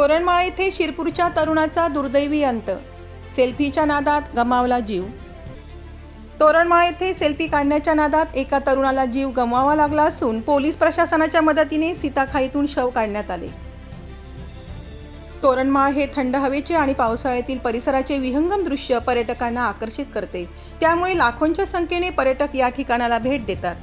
तोरणमाळ येथे शिरपूरच्या तरुणाचा दुर्दैवी अंत, सेल्फीच्या नादात गमावला जीव। तोरणमाळ येथे सेल्फी काढण्याच्या नादात एका तरुणाला जीव गमवावा लागला असून पोलीस प्रशासनाच्या मदतीने सीताखाईतून शव काढण्यात आले। तोरणमाळ हे थंड हवेचे आणि पावसाळ्यातील परिसराचे विहंगम दृश्य पर्यटकांना आकर्षित करते, त्यामुळे लाखोंच्या संख्येने पर्यटक या ठिकाणाला भेट देतात।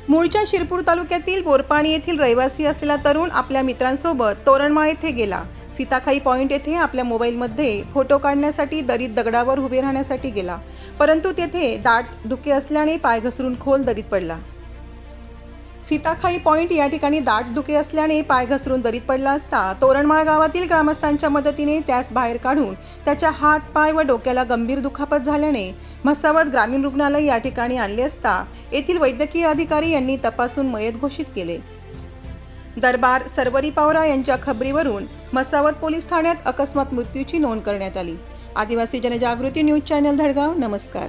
मूळच्या शिरपूर तालुक्यातील बोरपाणी येथील रहिवासी असलेला तरुण आपल्या मित्रांसोबत तोरणमाळ येथे गेला। सीताखाई पॉइंट येथे आपल्या मोबाईलमध्ये फोटो काढण्यासाठी दरीत दगडावर उभे राहण्यासाठी गेला, परंतु तेथे दाट धुके असल्याने पाय घसरून खोल दरीत पडला। सीताखाई पॉइंट या ठिकाणी दाट धुके असल्याने पाय घसरून दरीत पडला असता तोरणमाळ गावातील ग्रामस्थांच्या मदतीने त्यास बाहेर काढून त्याच्या हात, पाय व डोक्याला गंभीर दुखापत झाल्याने म्हसावद ग्रामीण रुग्णालय या ठिकाणी आणले असता येथील वैद्यकीय अधिकारी यांनी तपासून मयत घोषित केले। दरबार सरवरी पावरा यांच्या खबरीवरून म्हसावद पोलीस ठाण्यात अकस्मात मृत्यूची नोंद करण्यात आली। आदिवासी जनजागृती न्यूज चॅनल धडगाव, नमस्कार।